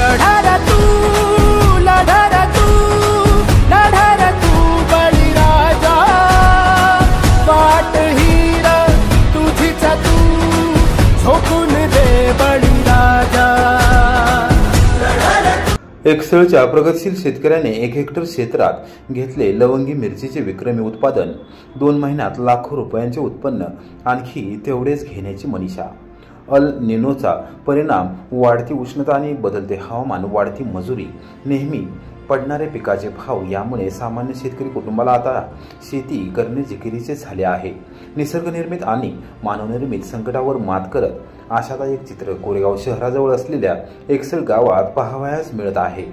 लढा तू लढा तू लढा तू बळीराजा, वाट हीर तुझीच तू झोकून दे बळीराजा। एकसळच्या प्रगतशील शेतकऱ्याने 1 हेक्टर क्षेत्रात घेतले लवंगी मिरचीचे विक्रमी उत्पादन। 2 महिन्यात लाखो रुपयांचे उत्पन्न, आणखी तेवढेच घेण्याची मनीषा। अल निनोचा परिणाम, वाढती उष्णता आणि बदलते हवामान, वाढती मजुरी, नेहमी पडणारे पिकाचे भाव यामुळे सामान्य शेतकरी कुटुंबाला आता शेती करणे जिकिरीचे झाले आहे। निसर्गनिर्मित आणि मानवनिर्मित संकटावर मात करत आशादायक चित्र कोरेगाव शहराजवळ असलेल्या एकसळ गावात पाहावयास मिळत आहे।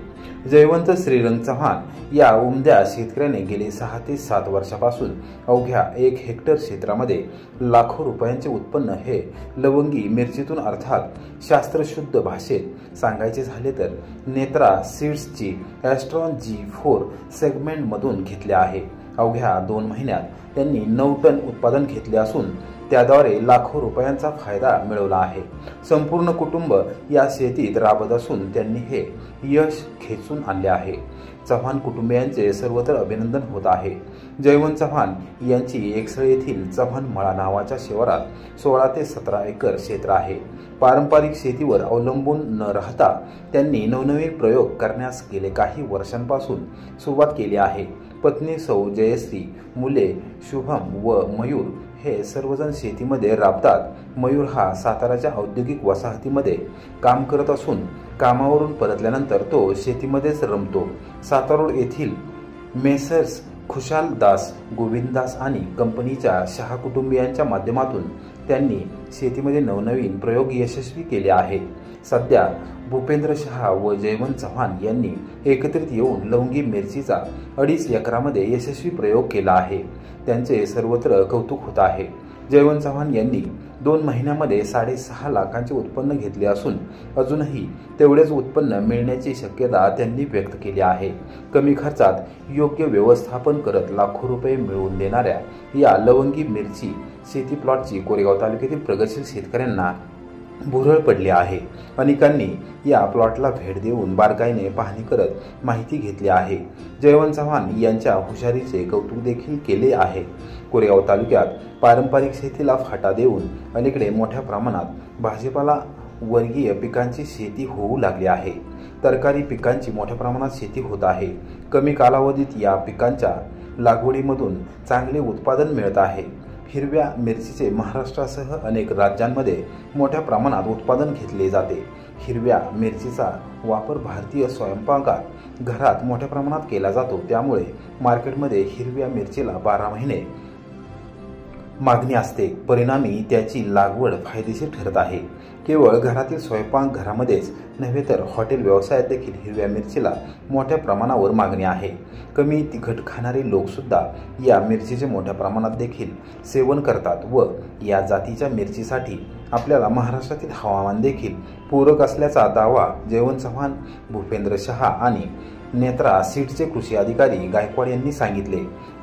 जयवंत श्रीरंग चव्हाण या उमद्या शेतकऱ्याने गेले 6 ते 7 वर्षापासून अवघ्या 1 हेक्टर क्षेत्रामध्ये लाखो रुपयांचे उत्पन्न हे लवंगी मिरचीतून, अर्थात शास्त्रशुद्ध भाषेत सांगायचे झाले तर नेत्रा सीड्सची ॲस्ट्रॉन G4 सेगमेंटमधून घेतले आहे। अवघ्या 2 महिन्यात त्यांनी 9 टन उत्पादन घेतले असून त्याद्वारे लाखो रुपयांचा फायदा मिळवला आहे। संपूर्ण कुटुंब या शेतीत राबत असून त्यांनी हे यश खेचून आणले आहे। चव्हाण कुटुंबियांचे सर्वत्र अभिनंदन होत आहे। जयवंत चव्हाण यांची एकसळ येथील चव्हाण मळा नावाच्या शिवारात 16 ते 17 एकर क्षेत्र आहे। पारंपरिक शेतीवर अवलंबून न राहता त्यांनी नवनवीन प्रयोग करण्यास गेले काही वर्षांपासून सुरुवात केली आहे। पत्नी सौ जयश्री, मुले शुभम व मयूर हे सर्वजण शेतीमध्ये राबतात। मयूर हा साताराच्या औद्योगिक वसाहतीमध्ये काम करत असून कामावरून परतल्यानंतर तो शेतीमध्येच रमतो। सातारोड येथील मेसर्स खुशालदास, गोविंददास आणि कंपनीच्या शहा कुटुंबियांच्या माध्यमातून त्यांनी शेतीमध्ये नवनवीन प्रयोग यशस्वी केले आहेत। सध्या भूपेंद्र शहा व जयवंत चव्हाण यांनी एकत्रित येऊन लवंगी मिरचीचा 2.5 एकरामध्ये यशस्वी प्रयोग केला आहे। त्यांचे सर्वत्र कौतुक होत आहे। जयवंत चव्हाण यांनी 2 महिन्यामध्ये 6.5 लाखांचे उत्पन्न घेतले असून अजूनही तेवढेच उत्पन्न मिळण्याची शक्यता त्यांनी व्यक्त केली आहे। कमी खर्चात योग्य व्यवस्थापन करत लाखो रुपये मिळवून देणाऱ्या या लवंगी मिरची शेती प्लॉटची कोरेगाव तालुक्यातील प्रगतशील शेतकऱ्यांना भुरळ पडली आहे। अनेकांनी या प्लॉटला भेट देऊन बारकाईने पाहणी करत माहिती घेतली आहे। जयवंत चव्हाण यांच्या हुशारीचे कौतुक देखील केले आहे। कोरेगाव तालुक्यात पारंपरिक शेतीला फाटा देऊन अलीकडे मोठ्या प्रमाणात भाजीपाला वर्गीय पिकांची शेती होऊ लागली आहे। तरकारी पिकांची मोठ्या प्रमाणात शेती होत आहे। कमी कालावधीत या पिकांच्या लागवडीमधून चांगले उत्पादन मिळत आहे। हिरव्या मिरचीचे महाराष्ट्रासह अनेक राज्यांमध्ये मोठ्या प्रमाणात उत्पादन घेतले जाते। हिरव्या मिरचीचा वापर भारतीय स्वयंपाकात घरात मोठ्या प्रमाणात केला जातो, त्यामुळे मार्केटमध्ये हिरव्या मिरचीला 12 महिने मागणी असते। परिणामी त्याची लागवड फायदेशीर ठरत आहे। केवळ घरातील स्वयंपाकघरामध्येच नव्हे तर हॉटेल व्यवसायात देखील हिरव्या मिरचीला मोठ्या प्रमाणावर मागणी आहे। कमी तिखट खाणारे लोक सुद्धा या मिरचीचे मोठ्या प्रमाणात देखील सेवन करतात व या जातीच्या मिरचीसाठी आपल्याला महाराष्ट्रातील हवामान देखील पूरक असल्याचा दावा जयवंत चव्हाण, भूपेंद्र शहा आणि नेत्रा सीडचे कृषी अधिकारी गायकवाड यांनी सांगितले।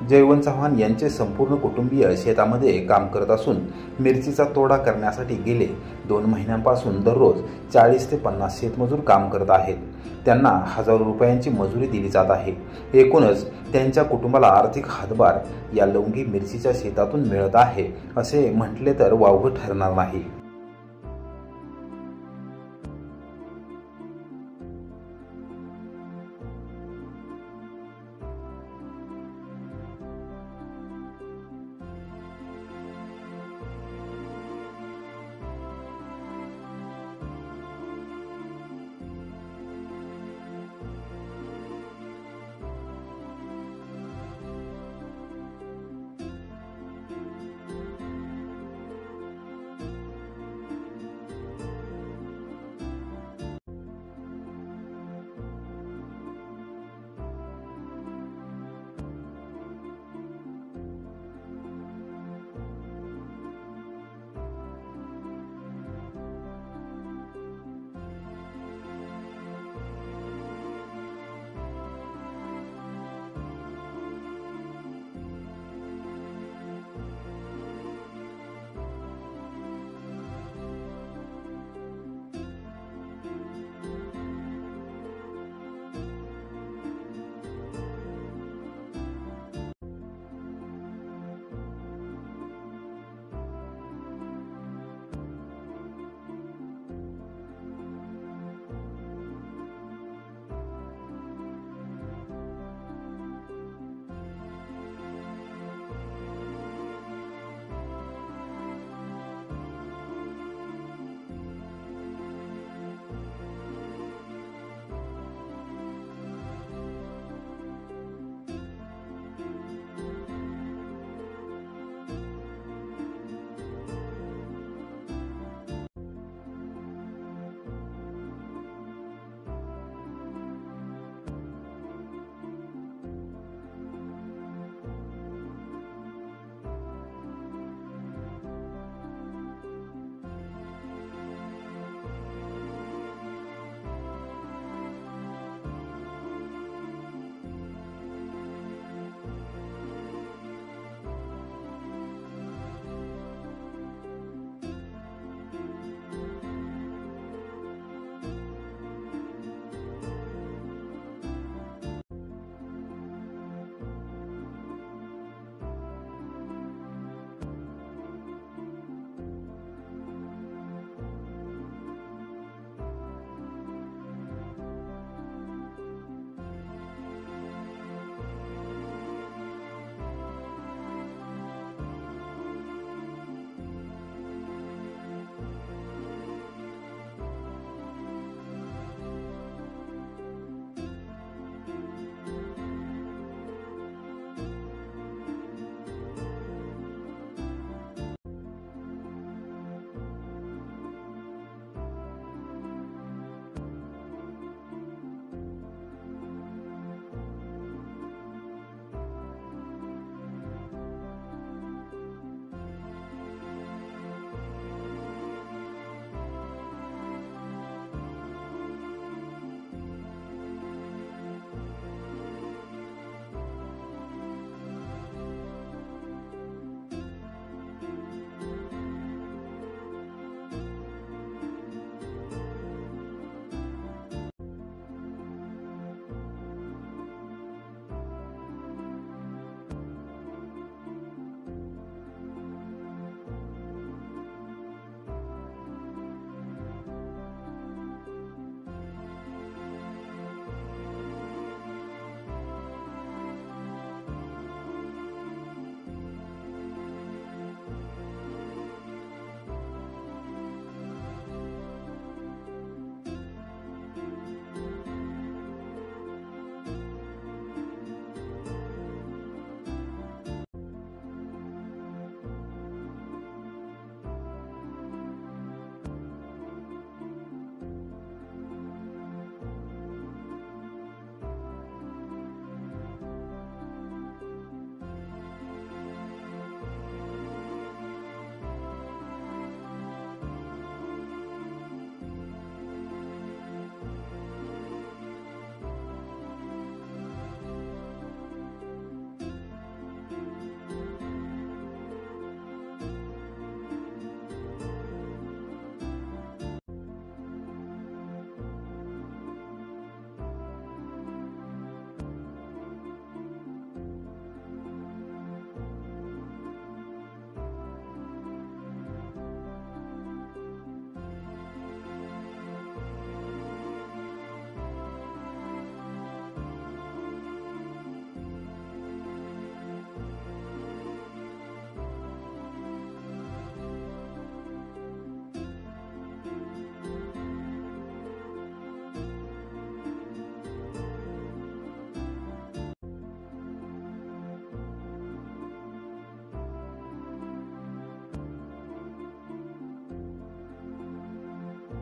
जयवंत चव्हाण यांचे संपूर्ण कुटुंबीय शेतामध्ये काम करत असून मिरचीचा तोडा करण्यासाठी गेले 2 महिन्यांपासून दररोज 40 ते 50 शेतमजूर काम करत आहेत। त्यांना हजारो रुपयांची मजुरी दिली जात आहे। एकूणच त्यांच्या कुटुंबाला आर्थिक हातभार या लवंगी मिरचीच्या शेतातून मिळत आहे असे म्हटले तर वावगं ठरणार नाही।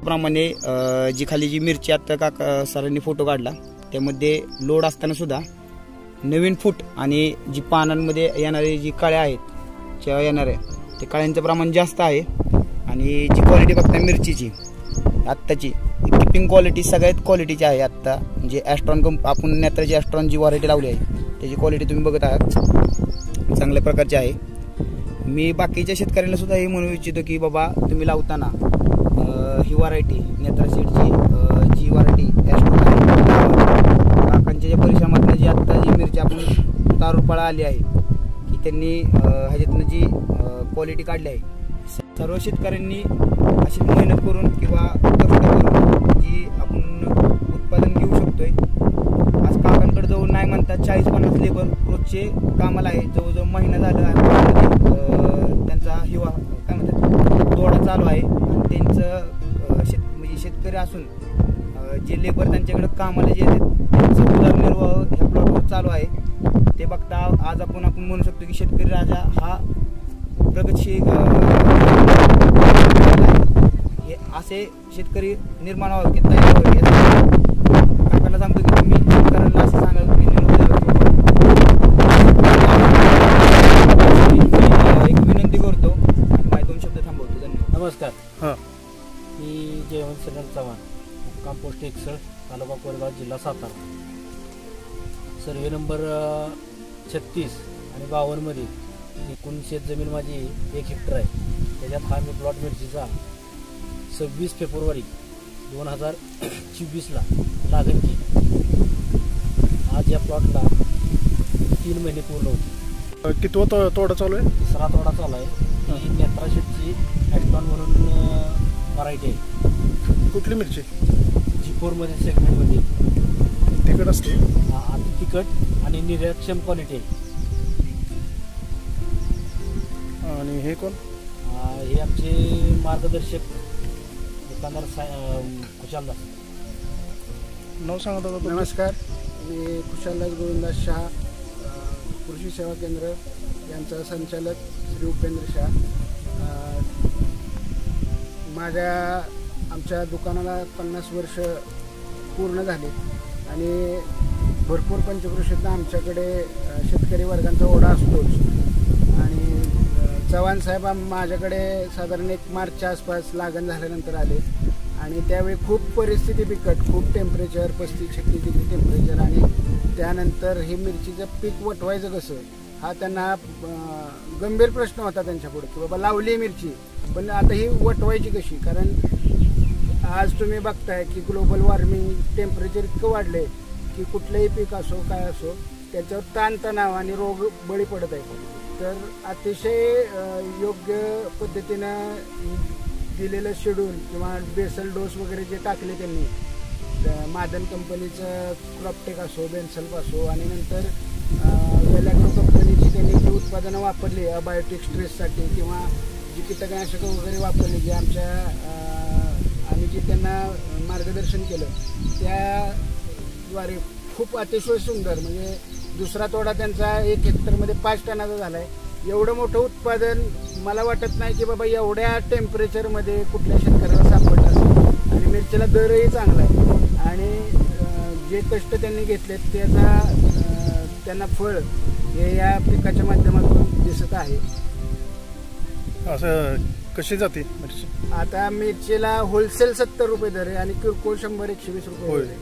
प्रमाणे जी खाली जी मिरची आता काका सरांनी फोटो काढला त्यामध्ये लोड असताना सुद्धा नवीन फूट आणि जी पानांमध्ये येणारे जी कळ्या आहेत ज्या येणाऱ्या ते कळ्यांचं प्रमाण जास्त आहे आणि जी क्वालिटी बघता मिरचीची आत्ताची किपिंग क्वालिटी सगळ्यात क्वालिटीची आहे आत्ता म्हणजे ॲस्ट्रॉन आपण नेत्राची ॲस्ट्रॉन जी व्हरायटी लावली आहे त्याची क्वालिटी तुम्ही बघत आहात चांगल्या प्रकारची आहे. मी बाकीच्या शेतकऱ्यांना सुद्धा हे म्हणू इच्छितो की बाबा तुम्ही लावताना ही व्हरायटी नेत्रा सीडची जी व्हरायटी ॲस्ट्रॉन आहे काकांच्या ज्या परिश्रमातून जी आत्ता जी मिरची आपण तारुपाळा आली आहे की त्यांनी ह्याच्यातनं जी क्वालिटी काढली आहे सर्व शेतकऱ्यांनी अशी मेहनत करून किंवा कष्ट करून जी आपण उत्पादन घेऊ शकतोय. आज काकांकडे जाऊन नाही म्हणतात 40-50 लेबर रोजचे कामाला आहे. जवळजवळ महिना झाला त्यांचा हिवा काय म्हणतात तोडा चालू आहे आणि त्यांचं म्हणजे शेतकरी असून जे लेबर त्यांच्याकडे कामाला जे येतात त्यांचं उदरनिर्वाह ह्या प्लॉटवर चालू आहे. ते बघता आज आपण म्हणू शकतो की शेतकरी राजा हा प्रगतशील हे असे शेतकरी निर्माण व्हावे की तयार व्हावे. काकांना सांगतो की तुम्ही शेतकऱ्यांना असं सांगाल की एक विनंती करतो माझे 2 शब्द थांबवतो. धन्यवाद. नमस्कार. मी जयवंत श्रीनाथ चव्हाण, मुक्काम पोस्ट एकसळ, तालुका कोरेगाव, जिल्हा सातारा. सर्वे नंबर 36 आणि 52 मध्ये एकूण शेत जमीन माझी 1 हेक्टर आहे. त्याच्यात हा मी प्लॉट मिरचीचा 26 फेब्रुवारी 2024 लागण केली. आज या प्लॉटला 3 महिने पूर्ण होते. कितवा तोडा चालू आहे? 3रा तोडा चालू आहे. ही नेत्रा सीडची ॲस्ट्रॉन म्हणून व्हरायटी आहे. कुठली मिरची? G4 मध्ये सेगमेंटमध्ये तिखट असते, अति तिखट आणि निरक्षम क्वालिटी आहे. आणि हे कोण? हे आमचे मार्गदर्शक दुकानदार खुशालदास. नाव सांगा दादा. नमस्कार, मी खुशालदास गोविंदास शहा, कृषी सेवा केंद्र यांचा संचालक श्री उपेंद्र शहा. आमच्या दुकानाला 50 वर्ष पूर्ण झाली आणि भरपूर पंचकृषीतनं आमच्याकडे शेतकरी वर्गांचा ओढा असतोच. आणि चव्हाण साहेब माझ्याकडे साधारण 1 मार्चच्या आसपास लागण झाल्यानंतर आले आणि त्यावेळी खूप परिस्थिती बिकट, खूप टेम्परेचर 35-36 डिग्री टेम्परेचर आणि त्यानंतर हे मिरचीचं पीक वटवायचं कसं हा त्यांना गंभीर प्रश्न होता त्यांच्यापुढे की बाबा लावली मिरची पण आता ही वटवायची कशी. कारण आज तुम्ही बघताय की ग्लोबल वॉर्मिंग टेम्परेचर इतकं वाढले की कुठलंही पीक असो काय असो त्याच्यावर ताणतणाव आणि रोग बळी पडत आहे. तर अतिशय योग्य पद्धतीनं दिलेलं शेड्यूल किंवा बेसल डोस वगैरे जे टाकले त्यांनी मादन कंपनीचं क्रॉपटेक असो, बेन्सल्फ असो आणि नंतर वेलॅग्रो कंपनीची त्यांनी जी उत्पादनं वापरली बायोटिक स्ट्रेससाठी किंवा जी कीटकनाशकं वगैरे वापरली जी आम्ही जे त्यांना मार्गदर्शन केलं त्याद्वारे खूप अतिशय सुंदर म्हणजे 2रा तोडा त्यांचा 1 हेक्टरमध्ये 5 टनाचा झाला आहे. एवढं मोठं उत्पादन मला वाटत नाही की बाबा एवढ्या टेम्परेचरमध्ये कुठल्या शेतकऱ्याला सापडलं असेल. आणि मिरचीला दरही चांगला आहे आणि जे कष्ट त्यांनी घेतलेत त्याचा त्यांना फळ हे या पिकाच्या माध्यमातून दिसत आहे. असं कशी जाते मिरची? आता मिरचीला होलसेल 70 रुपये दर आहे आणि किरकोळ 100-120 रुपये.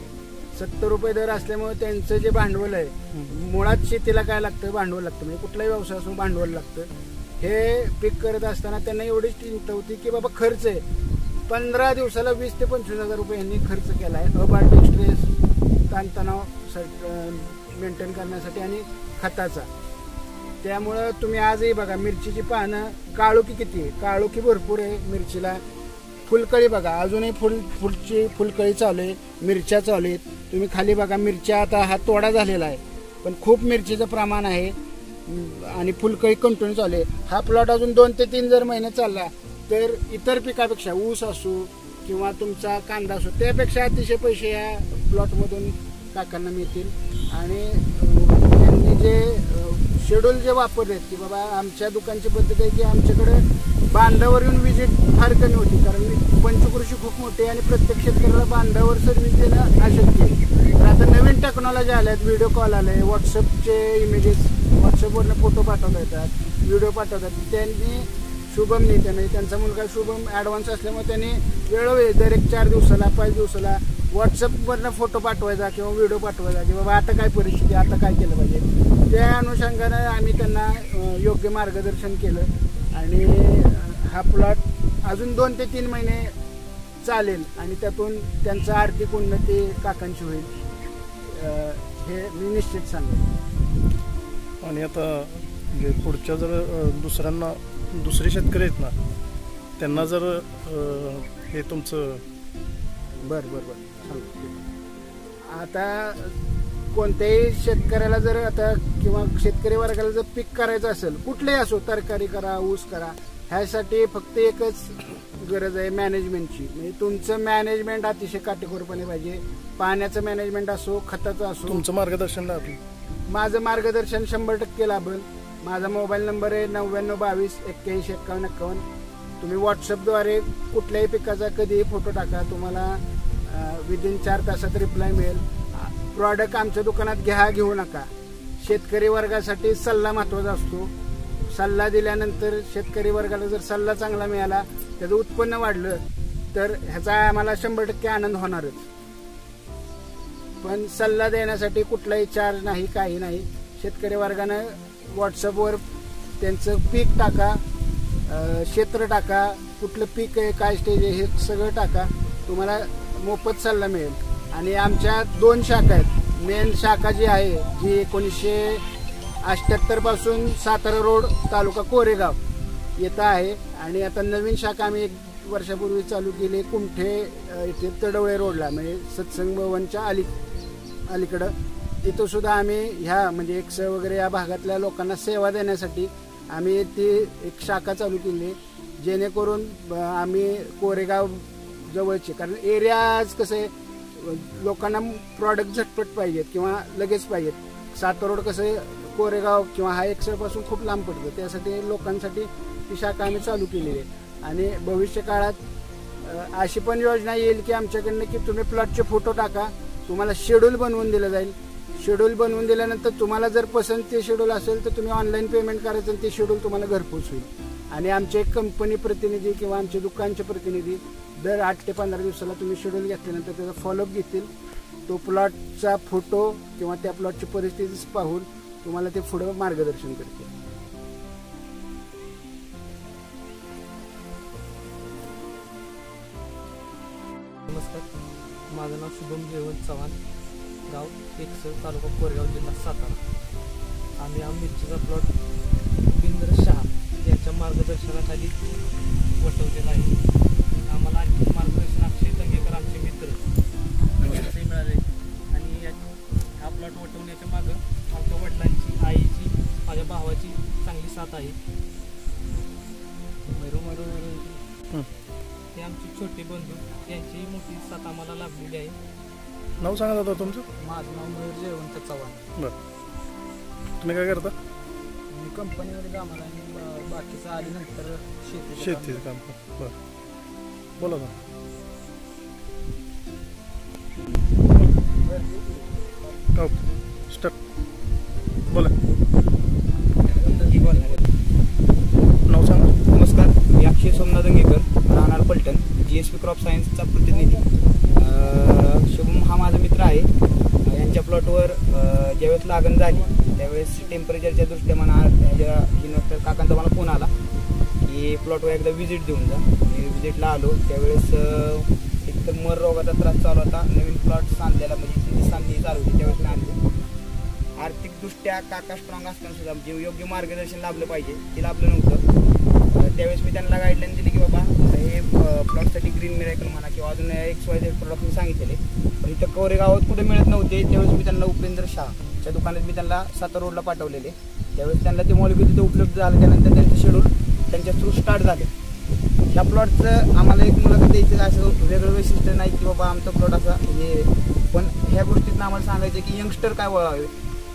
70 रुपये दर असल्यामुळे त्यांचं जे भांडवल आहे मुळात शेतीला काय लागतं भांडवल लागतं म्हणजे कुठलाही व्यवसाय असो भांडवल लागतं. हे पीक करत असताना त्यांना एवढीच चिंता होती की बाबा खर्च आहे 15 दिवसाला 20,000 ते 25,000 रुपये यांनी खर्च केला आहे अबायोटिक स्ट्रेस ताणतणाव मेंटेन करण्यासाठी आणि खताचा. त्यामुळं तुम्ही आजही बघा मिरचीची पानं काळोखी किती आहे, काळोखी भरपूर आहे मिरचीला. फुलकळी बघा अजूनही फुलकळी चालू आहे, मिरच्या चालू आहेत. तुम्ही खाली बघा मिरच्या आता हा तोडा झालेला आहे पण खूप मिरचीचं प्रमाण आहे आणि फुलकळी कंटिन्यू चालू आहे. हा प्लॉट अजून 2 ते 3 जर महिने चालला तर इतर पिकापेक्षा ऊस असो किंवा तुमचा कांदा असो त्यापेक्षा अतिशय पैसे या प्लॉटमधून काकांना मिळतील. आणि त्यांनी जे शेड्यूल जे वापरलेत की बाबा आमच्या दुकानची पद्धत आहे की आमच्याकडे बांधावर येऊन विजिट फार कमी होती, कारण पंचकृषी खूप मोठी आहे आणि प्रत्येक शेतकऱ्याला बांधावर सर्व्हिस देणं अशक्य आहे. तर आता नवीन टेक्नॉलॉजी आल्या आहेत, व्हिडिओ कॉल आले, व्हॉट्सअपचे इमेजेस, व्हॉट्सअपवरनं फोटो पाठवता येतात, व्हिडिओ पाठवतात. त्यांनी शुभमने त्यांचा मुलगा शुभम ॲडव्हान्स असल्यामुळे त्यांनी वेळोवेळी दर 4 दिवसाला 5 दिवसाला व्हॉट्सअपवरनं फोटो पाठवायचा किंवा व्हिडिओ पाठवायचा की बाबा आता काय परिस्थिती, आता काय केलं पाहिजे. त्या अनुषंगानं आम्ही त्यांना योग्य मार्गदर्शन केलं आणि हा प्लॉट अजून 2 ते 3 महिने चालेल आणि त्यातून त्यांचं आर्थिक उन्नती काकांची होईल हे मी निश्चित सांगेन. आणि आता म्हणजे पुढच्या जर दुसऱ्यांना दुसरे शेतकरी आहेत ना, त्यांना जर हे तुमचं बरं आता कोणत्याही शेतकऱ्याला जर आता किंवा शेतकरी वर्गाला जर पीक करायचं असेल, कुठलेही असो, तरकारी करा, ऊस करा, ह्यासाठी फक्त एकच गरज आहे मॅनेजमेंटची. म्हणजे तुमचं मॅनेजमेंट अतिशय काटेकोरपणे पाहिजे. पाण्याचं मॅनेजमेंट असो, खताचं असो. तुमचं मार्गदर्शन लाभेल? माझं मार्गदर्शन 100% लाभेल. माझा मोबाईल नंबर आहे 9922815151. तुम्ही व्हॉट्सअपद्वारे कुठल्याही पिकाचा कधीही फोटो टाका, तुम्हाला विदिन 4 तासात रिप्लाय मिळेल. प्रॉडक्ट आमच्या दुकानात घेऊ नका. शेतकरी वर्गासाठी सल्ला महत्त्वाचा असतो. सल्ला दिल्यानंतर शेतकरी वर्गाला जर सल्ला चांगला मिळाला, त्याचं उत्पन्न वाढलं तर ह्याचा आम्हाला 100% आनंद होणारच. पण सल्ला देण्यासाठी कुठलाही चार्ज नाही, काही नाही. शेतकरी वर्गानं व्हॉट्सअपवर त्यांचं पीक टाका, क्षेत्र टाका, कुठलं पीक आहे, काय स्टेज आहे, हे सगळं टाका, तुम्हाला मोफत सल्ला मिळेल. आणि आमच्या 2 शाखा आहेत. मेन शाखा जी आहे जी 1978 पासून सातारा रोड, तालुका कोरेगाव येतं आहे. आणि आता नवीन शाखा आम्ही 1 वर्षापूर्वी चालू केली कुमठे इथे तडवळे रोडला, म्हणजे सत्संग भवनच्या अलीकडं. तिथं सुद्धा आम्ही ह्या म्हणजे एक्स वगैरे या भागातल्या लोकांना सेवा देण्यासाठी आम्ही ती एक शाखा चालू केली, जेणेकरून आम्ही कोरेगाव जवळचे, कारण एरियाज कसं आहे लोकांना प्रॉडक्ट झटपट पाहिजेत किंवा लगेच पाहिजेत. सातारा रोड कसं आहे कोरेगाव किंवा हा एक्सपासून खूप लांब पडतं, त्यासाठी लोकांसाठी ती शाखा आम्ही चालू केलेली आहे. आणि भविष्य काळात अशी पण योजना येईल की आमच्याकडनं की तुम्ही प्लॉटचे फोटो टाका, तुम्हाला शेड्यूल बनवून दिलं जाईल. शेड्यूल बनवून दिल्यानंतर तुम्हाला जर पसंत ते शेड्यूल असेल तर तुम्ही ऑनलाईन पेमेंट करायचं आणि ते शेड्यूल तुम्हाला घरपोच होईल. आणि आमचे कंपनी प्रतिनिधी किंवा आमचे दुकानचे प्रतिनिधी दर 8 ते 15 दिवसाला तुम्ही शेड्यूल घेतल्यानंतर त्याचा फॉलोअप घेतील. तो प्लॉटचा फोटो किंवा त्या प्लॉटची परिस्थिती पाहून तुम्हाला ते पुढं मार्गदर्शन करतील. नमस्कार, माझं नाव शुभम जयवंत चव्हाण, गाव एकसर, तालुका कोरेगाव, जिल्हा सातारा. आम्ही हा मिरचीचा प्लॉट उपेंद्र शहा यांच्या मार्गदर्शनाखाली वटवलेला आहे. आम्हाला आणखी मार्गदर्शन अक्षय दंगेकर आमचे मित्र यांचे मिळाले. आणि हा प्लॉट वटवण्याच्या मागं आमच्या वडिलांची, आईची, माझ्या भावाची चांगली साथ आहे. ते आमचे छोटे बंधू यांची मोठी साथ आम्हाला लाभलेली आहे. नाव सांगा दादा तुमचं? माझं नाव मयूर जयवंत चव्हाण. बरं, तुम्ही काय करता? मी कंपनीमध्ये कामाला आणि बाकीचं आल्यानंतर शेतीचं काम. बरं, बोला ना. Okay, start. बोला. नाव सांगा. नमस्कार, मी अक्षय सोमनाथ दंगेकर, राहणार पलटण, GSP क्रॉप सायन्सचा प्रतिनिधी. शुभम हा माझा मित्र आहे. यांच्या प्लॉटवर ज्यावेळेस लागण झाली त्यावेळेस टेम्परेचरच्या दृष्ट्या ह्याच्या काकांचा मला फोन आला की प्लॉटवर एकदा व्हिजिट देऊन जा. मी व्हिजिटला आलो त्यावेळेस एकतर मर रोगाचा त्रास चालू होता. नवीन प्लॉट सांधलेला म्हणजे सांधणी चालू होती त्यावेळेस मी आलो. आर्थिकदृष्ट्या काका स्ट्रॉंग असताना सुद्धा जे योग्य मार्गदर्शन लाभलं पाहिजे ते लाभलं नव्हतं. त्यावेळेस मी त्यांना गाईडलाईन दिली की बाबा हे प्लॉटसाठी ग्रीन मिरॅकल म्हणा किंवा अजून XYZ प्रोडक्ट मी सांगितलेले, पण इथं कोरेगावात कुठे मिळत नव्हते. त्यावेळेस मी त्यांना उपेंद्र शहाच्या दुकानात मी त्यांना सातारा रोडला पाठवलेले. त्यावेळेस त्यांना ते मॉलिक्यूल तिथे उपलब्ध झालं. त्यानंतर त्यांचं शेड्यूल त्यांच्या थ्रू स्टार्ट झाले. ह्या प्लॉटचं आम्हाला एक मुलाखत द्यायचं असं वेगळं वैशिष्ट्य नाही की बाबा आमचा प्लॉट असा हे, पण ह्या गोष्टीतनं आम्हाला सांगायचं की यंगस्टर काय वळावे.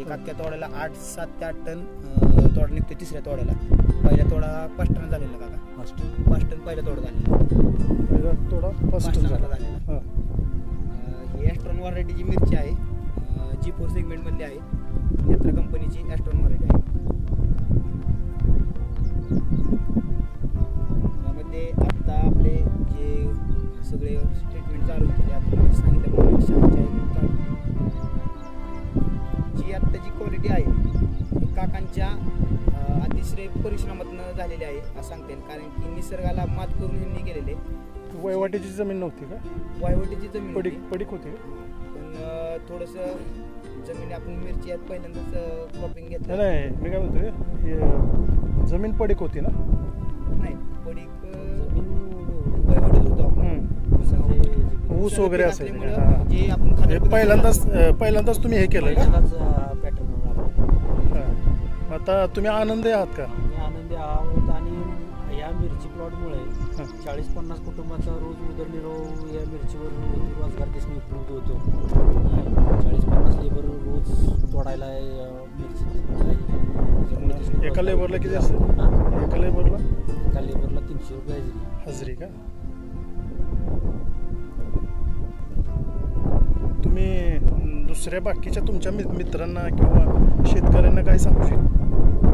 एक अख्ख्या तोड्याला 7 ते 8 टन तोडा निघतो तिसऱ्या तोड्याला. पहिल्या तोडा 5 टन झालेला काका. 5 टन पहिला तोडा झालेला. पहिला तोडा 5 टन झालेला. ही ॲस्ट्रॉन व्हरायटीची मिरची आहे. G4 सेगमेंटमधली आहे. नेत्र कंपनीची ॲस्ट्रॉन व्हरायटी आहे. त्यामध्ये आता आपले जे सगळे ट्रीटमेंट चालू होते आता सांगितल्याप्रमाणे 46 जी आत्ताची क्वालिटी आहे ती काकांच्या अतिशय परिश्रमातून झालेली आहे असं सांगते. कारण की निसर्गाला मात करून ह्यांनी केलेले. वयवाटीची जमीन नव्हती का? वायवटीची जमीन पडीक होती का? पण थोडंसं जमीन आपण मिरची यात पहिल्यांदाच क्रॉपिंग घेतलं. नाही मी काय म्हणतोय जमीन पडीक होती ना? नाही पडीक जमीन वायवटीत होतो आपण. ऊस वगैरे असेल जे आपण पहिल्यांदाच तुम्ही हे केलं का? पॅटर्न आता तुम्ही आनंदी आहात का? आनंदी आहोत. आणि या मिरची प्लॉटमुळे 40-50 कुटुंबाचा रोज उदरनिर्वाह या मिरचीवर रोजगार दिसून उपलब्ध होतो. 40-50 लेबर रोज तोडायला मिरची. एका लेबरला किती असेल? एका लेबरला 300 रुपये हजरी का? तुम्ही दुसऱ्या बाकीच्या तुमच्या मित्रांना किंवा शेतकऱ्यांना काय सांगू शकता?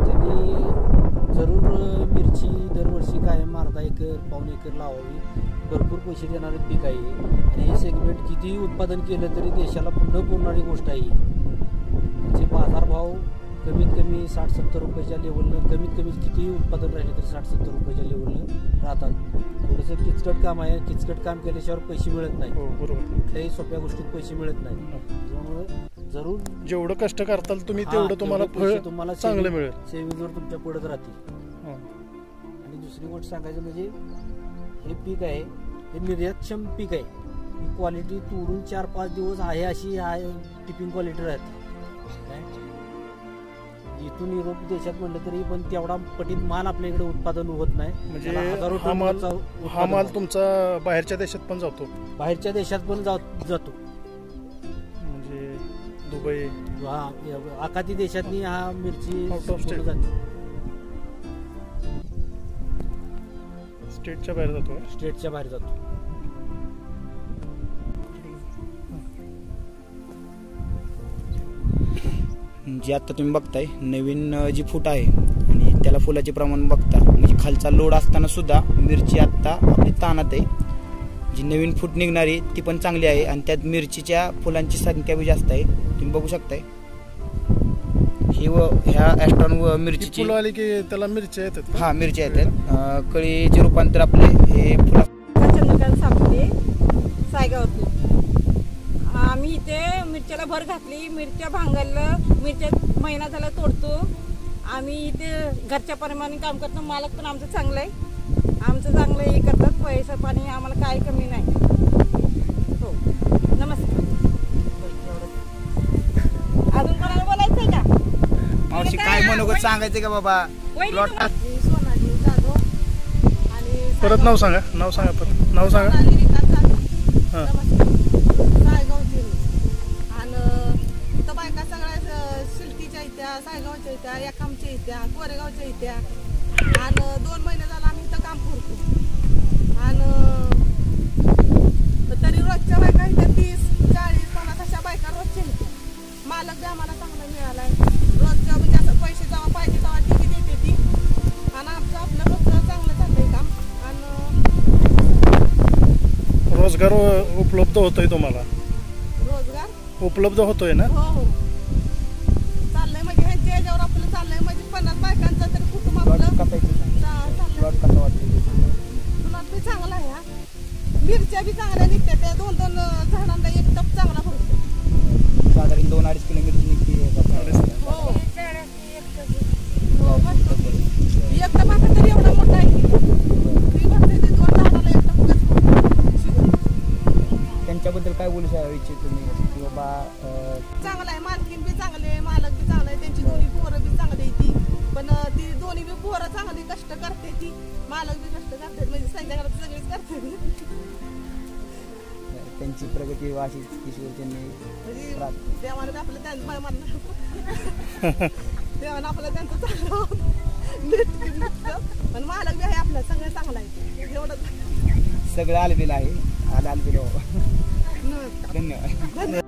त्यांनी जरूर मिरची दरवर्षी कायम अर्धा एकर 1.5 एकर लावावी. भरपूर पैसे देणारे पीक आहे आणि हे सेगमेंट कितीही उत्पादन केलं तरी देशाला न पुरणारी गोष्ट आहे. जे बाजारभाव कमीत कमी 60-70 रुपयाच्या लेवलनं कमीत कमी कितीही उत्पादन राहिले तरी 60-70 रुपयाच्या लेवलनं राहतात. थोडंसं किचकट काम आहे. किचकट काम केल्याशिवाय पैसे मिळत नाही. बरोबर. कुठल्याही सोप्या गोष्टीत पैसे मिळत नाही. त्यामुळे जरूर जेवढं कष्ट करताल तुम्ही तेवढं तुम्हाला फळ चांगलं मिळेल. सेविंगवर तुमच्या पडत राहतील. आणि दुसरी गोष्ट सांगायचं म्हणजे हे पीक आहे हे निर्यातक्षम पीक आहे. ही क्वालिटी तोडून 4-5 दिवस आहे अशी टिपिंग क्वालिटी राहते. इथून युरोप देशात म्हणलं तरी पण तेवढा पटीत माल आपल्याकडे उत्पादन होत नाही. म्हणजे हा माल तुमचा बाहेरच्या देशात पण जातो? बाहेरच्या देशात पण जातो. म्हणजे दुबई आखाती देशातनी हा मिरची स्टेटच्या बाहेर जातो. स्टेटच्या बाहेर जातो. जे आता तुम्ही बघताय नवीन जी फूट आहे आणि त्याला फुलाचे प्रमाण बघता म्हणजे खालचा लोड असताना सुद्धा मिरची आत्ता आपली ताणात आहे. जी नवीन फूट निघणारी ती पण चांगली आहे आणि त्यात मिरचीच्या फुलांची संख्या बी जास्त आहे. तुम्ही बघू शकताय ही ह्या ॲस्ट्रॉन मिरचीची फुलं आली की त्याला मिरच्या येतात. हा मिरच्या येतात. कळीचे रूपांतर आपले हे फुला. चंद्रकांत सापडे सायगावतून. आम्ही इथे मिरच्याला भर घातली. मिरच्या भांगरलं. मिरच्या महिना झाला तोडतो. आम्ही इथे घरच्या प्रमाणे काम करतो. मालक पण आमचं चांगलं आहे. आमचं चांगलं हे करतात. पैसा पाणी आम्हाला काय कमी नाही. हो नमस्कार. अजून कोणाला बोलायचं आहे का? मावशी काय मनोगत सांगायचं का बाबा? सोनाली जाधव आणि परत नाव सांगा. परत नाव सांगा. सायगावची आणि इथं बायका सगळ्या शिलटीच्या येत्या, सायगावच्या येत्या, एकामच्या येत्या, कोरेगावच्या येत्या आणि 2 महिने झाला आम्ही इथं काम करतो. आणि तरी रोजच्या बायका इथं 30-40-50 अशा बायका रोजच्या येत्या. मालक बी आम्हाला चांगला मिळालाय. रोजच्या म्हणजे असं पैसे जेव्हा पाहिजे तेव्हा टिकी देते ती. आणि आमचं आपलं रोजचं चांगलं चाललंय काम. आणि रोजगार उपलब्ध होतोय तुम्हाला? रोजगार उपलब्ध होतोय ना? हो हो चाललंय. म्हणजे ह्यांच्या याच्यावर आपलं चाललंय. म्हणजे 50 बायकांचं तरी कुटुंब आपलं चाललंय. प्लॉट बी चांगला आहे. मिरच्या बी चांगल्या निघते. त्या 2-2 झाडांना एक टप चांगला भरतो. साधारण 2-2.5 किलो मिरची निघते. हो एक टप आता तरी एवढा मोठा आहे की ती भरते. ते 2 झाडाला एक टप त्यांच्याबद्दल काय बोलू इच्छित तुम्ही की बाबा? चांगला आहे. मालकीन बी चांगले, मालक बी चांगला आहे. त्यांची दोन्ही पोरं बी चांगली ती. पण ती दोन्ही बी पोरं चांगली कष्ट करते. ती मालक बी कष्ट करतात. म्हणजे संध्याकाळी सगळेच करतात. त्यांची प्रगती अशीच ईश्वरचंनी देवाने आपलं त्यांचं पाय मारलं देवानं आपलं त्यांचं चांगलं पण मालक बी आहे आपलं सगळं चांगलं आहे एवढं सगळं आलबिल आहे आलबिल धन्यवाद.